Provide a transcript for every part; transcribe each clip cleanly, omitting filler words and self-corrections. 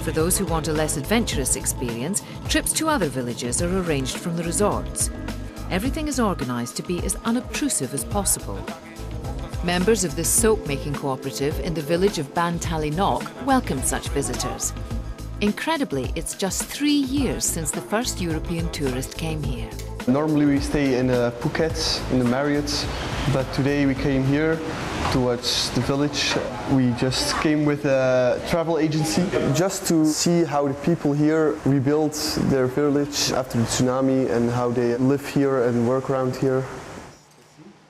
For those who want a less adventurous experience, trips to other villages are arranged from the resorts. Everything is organised to be as unobtrusive as possible. Members of this soap-making cooperative in the village of Bantalynok welcome such visitors. Incredibly, it's just 3 years since the first European tourist came here. Normally we stay in Phuket, in the Marriott, but today we came here to watch the village. We just came with a travel agency just to see how the people here rebuilt their village after the tsunami and how they live here and work around here.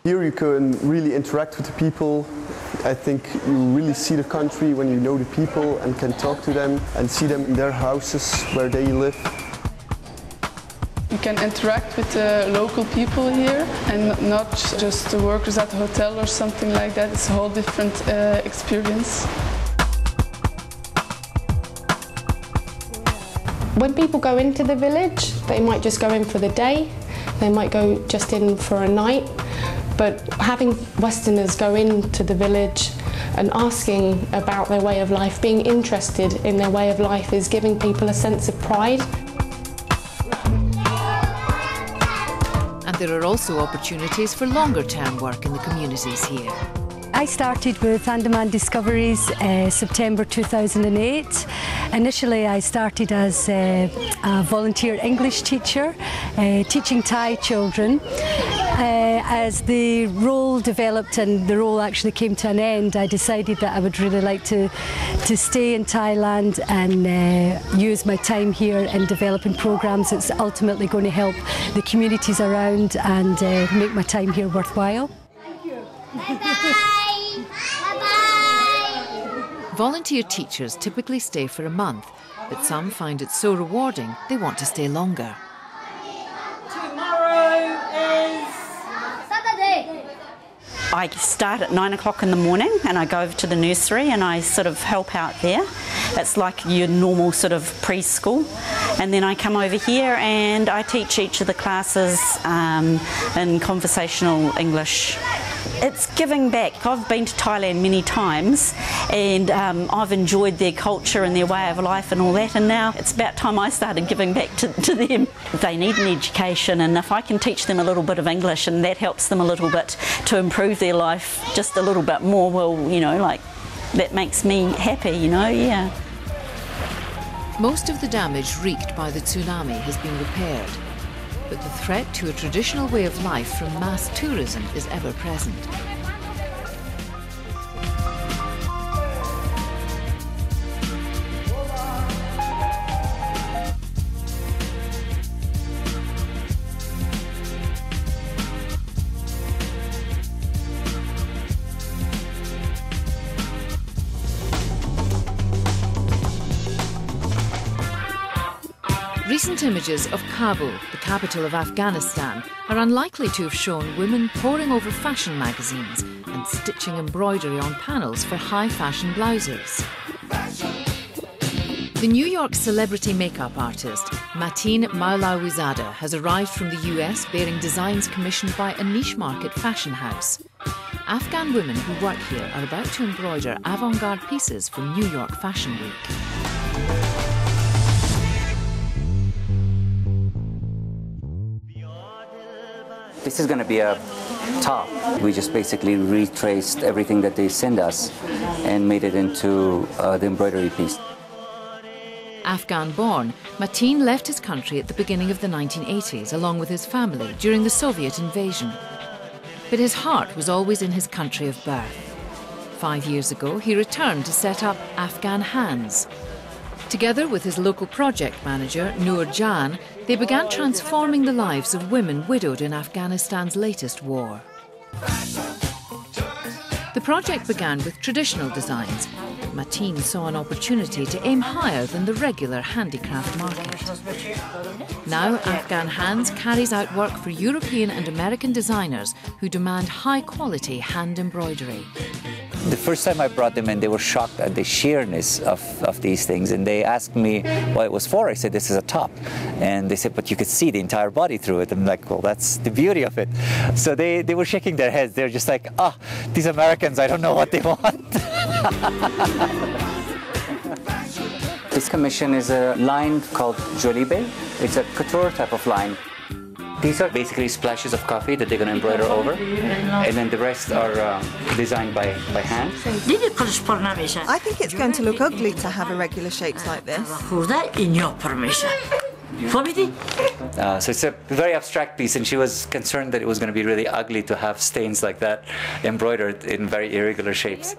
Here you can really interact with the people. I think you really see the country when you know the people and can talk to them and see them in their houses where they live. You can interact with the local people here and not just the workers at the hotel or something like that. It's a whole different experience. When people go into the village, they might just go in for the day, they might go just in for a night, but having Westerners go into the village and asking about their way of life, being interested in their way of life, is giving people a sense of pride. And there are also opportunities for longer-term work in the communities here. I started with Andaman Discoveries September 2008. Initially I started as a volunteer English teacher, teaching Thai children. As the role developed and the role actually came to an end, I decided that I would really like to stay in Thailand and use my time here in developing programs that's ultimately going to help the communities around and make my time here worthwhile. Thank you. Bye-bye. Bye-bye. Volunteer teachers typically stay for a month, but some find it so rewarding they want to stay longer. Tomorrow is Saturday. I start at 9 o'clock in the morning and I go over to the nursery and I sort of help out there. It's like your normal sort of preschool. And then I come over here and I teach each of the classes in conversational English. It's giving back. I've been to Thailand many times and I've enjoyed their culture and their way of life and all that, and now it's about time I started giving back to them. They need an education, and if I can teach them a little bit of English and that helps them a little bit to improve their life just a little bit more, well, you know, like, that makes me happy, you know, yeah. Most of the damage wreaked by the tsunami has been repaired, but the threat to a traditional way of life from mass tourism is ever present. Recent images of Kabul, the capital of Afghanistan, are unlikely to have shown women poring over fashion magazines and stitching embroidery on panels for high-fashion blouses. The New York celebrity makeup artist Mateen Maulawizada has arrived from the US bearing designs commissioned by a niche market fashion house. Afghan women who work here are about to embroider avant-garde pieces for New York Fashion Week. This is going to be a top. We just basically retraced everything that they send us and made it into the embroidery piece. Afghan-born, Mateen left his country at the beginning of the 1980s along with his family during the Soviet invasion. But his heart was always in his country of birth. 5 years ago, he returned to set up Afghan Hands. Together with his local project manager, Noor Jan, they began transforming the lives of women widowed in Afghanistan's latest war. The project began with traditional designs, but Mateen saw an opportunity to aim higher than the regular handicraft market. Now Afghan Hands carries out work for European and American designers who demand high-quality hand embroidery. The first time I brought them in, they were shocked at the sheerness of these things, and they asked me what it was for. I said, this is a top. And they said, but you could see the entire body through it. I'm like, well, that's the beauty of it. So they were shaking their heads. They're just like, these Americans, I don't know what they want. This commission is a line called Jolibe. It's a couture type of line. These are basically splashes of coffee that they're going to embroider over, and then the rest are designed by hand. I think it's going to look ugly to have irregular shapes like this. So it's a very abstract piece, and she was concerned that it was going to be really ugly to have stains like that embroidered in very irregular shapes.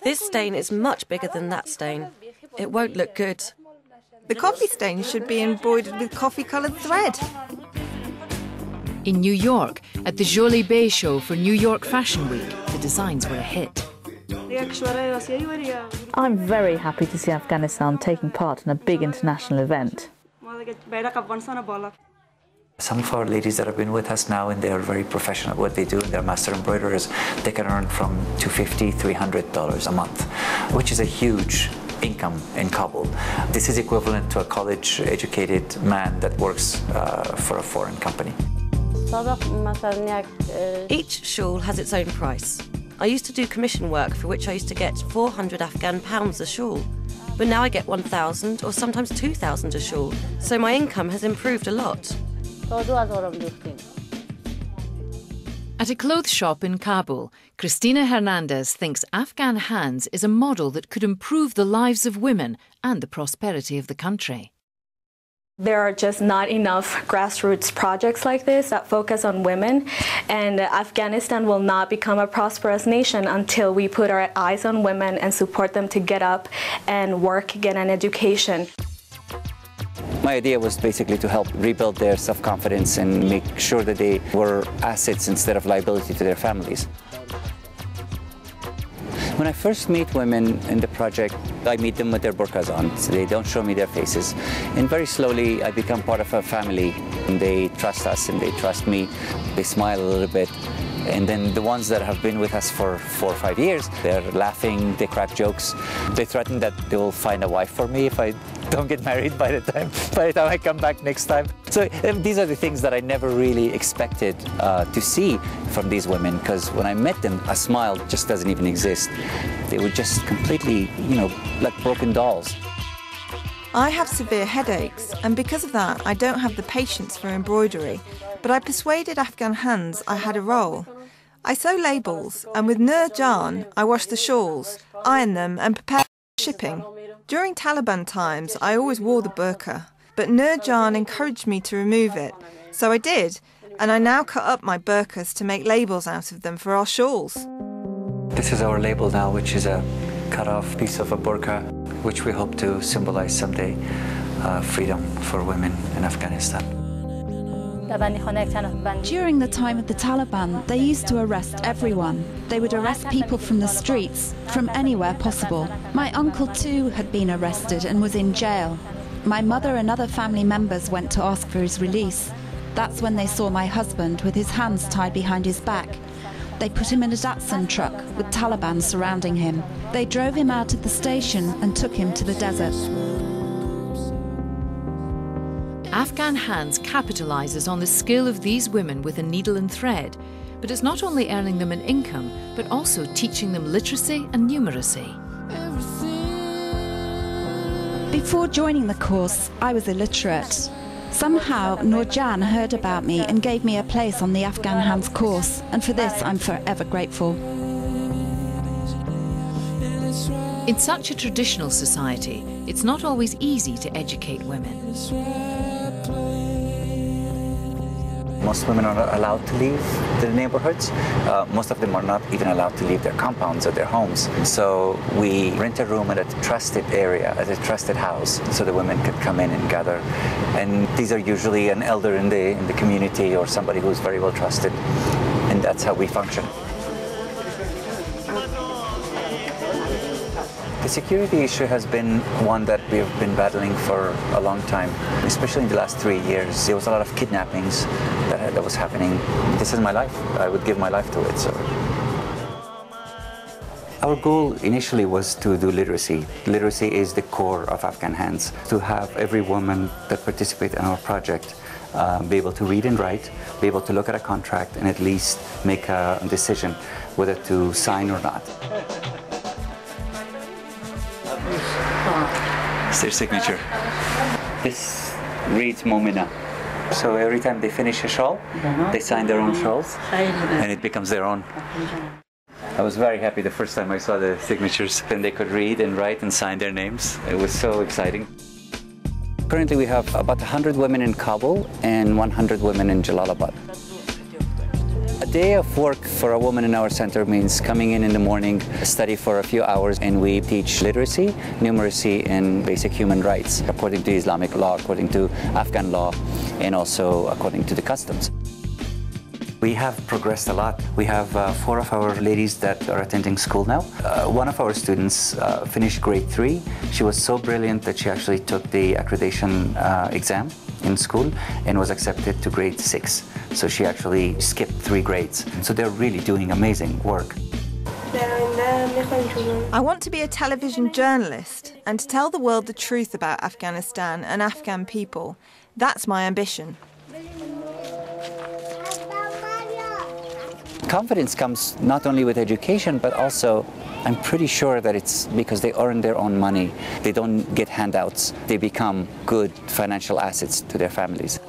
This stain is much bigger than that stain. It won't look good. The coffee stain should be embroidered with coffee-coloured thread. In New York, at the Jolie Bay show for New York Fashion Week, the designs were a hit. I'm very happy to see Afghanistan taking part in a big international event. Some of our ladies that have been with us now, and they are very professional at what they do, they're master embroiderers, they can earn from $250, $300 a month, which is a huge income in Kabul. This is equivalent to a college-educated man that works for a foreign company. Each shawl has its own price. I used to do commission work for which I used to get 400 Afghan pounds a shawl. But now I get 1,000 or sometimes 2,000 a shawl. So my income has improved a lot. At a clothes shop in Kabul, Cristina Hernandez thinks Afghan Hands is a model that could improve the lives of women and the prosperity of the country. There are just not enough grassroots projects like this that focus on women, and Afghanistan will not become a prosperous nation until we put our eyes on women and support them to get up and work, get an education. My idea was basically to help rebuild their self-confidence and make sure that they were assets instead of liability to their families. When I first meet women in the project, I meet them with their burqas on, so they don't show me their faces. And very slowly, I become part of a family, and they trust us and they trust me. They smile a little bit. And then the ones that have been with us for 4 or 5 years, they're laughing, they crack jokes. They threaten that they will find a wife for me if I don't get married by the time I come back next time. So these are the things that I never really expected to see from these women, because when I met them, a smile just doesn't even exist. They were just completely, like broken dolls. I have severe headaches, and because of that, I don't have the patience for embroidery. But I persuaded Afghan Hands I had a role. I sew labels, and with Nur Jan, I wash the shawls, iron them, and prepare shipping. During Taliban times, I always wore the burqa, but Nur Jan encouraged me to remove it, so I did, and I now cut up my burqas to make labels out of them for our shawls. This is our label now, which is a cut-off piece of a burqa, which we hope to symbolize someday freedom for women in Afghanistan. During the time of the Taliban, they used to arrest everyone. They would arrest people from the streets, from anywhere possible. My uncle too had been arrested and was in jail. My mother and other family members went to ask for his release. That's when they saw my husband with his hands tied behind his back. They put him in a Datsun truck with Taliban surrounding him. They drove him out of the station and took him to the desert. Afghan Hands capitalises on the skill of these women with a needle and thread, but it's not only earning them an income, but also teaching them literacy and numeracy. Before joining the course, I was illiterate. Somehow, Nurjan heard about me and gave me a place on the Afghan Hands course, and for this I'm forever grateful. In such a traditional society, it's not always easy to educate women. Most women are not allowed to leave the neighborhoods. Most of them are not even allowed to leave their compounds or their homes. So we rent a room at a trusted area, at a trusted house, so the women could come in and gather. And these are usually an elder in the community or somebody who's very well trusted. And that's how we function. The security issue has been one that we've been battling for a long time, especially in the last 3 years. There was a lot of kidnappings that was happening. This is my life. I would give my life to it. So, our goal initially was to do literacy. Literacy is the core of Afghan Hands. To have every woman that participates in our project be able to read and write, be able to look at a contract, and at least make a decision whether to sign or not. It's their signature. This reads Momina. So every time they finish a shawl, they sign their own shawls, and it becomes their own. I was very happy the first time I saw the signatures, and they could read and write and sign their names. It was so exciting. Currently we have about 100 women in Kabul and 100 women in Jalalabad. A day of work for a woman in our center means coming in the morning, study for a few hours, and we teach literacy, numeracy, and basic human rights according to Islamic law, according to Afghan law, and also according to the customs. We have progressed a lot. We have 4 of our ladies that are attending school now. One of our students finished grade 3. She was so brilliant that she actually took the accreditation exam in school and was accepted to grade 6. So she actually skipped 3 grades. So they're really doing amazing work. I want to be a television journalist and to tell the world the truth about Afghanistan and Afghan people. That's my ambition. Confidence comes not only with education, but also I'm pretty sure that it's because they earn their own money. They don't get handouts. They become good financial assets to their families.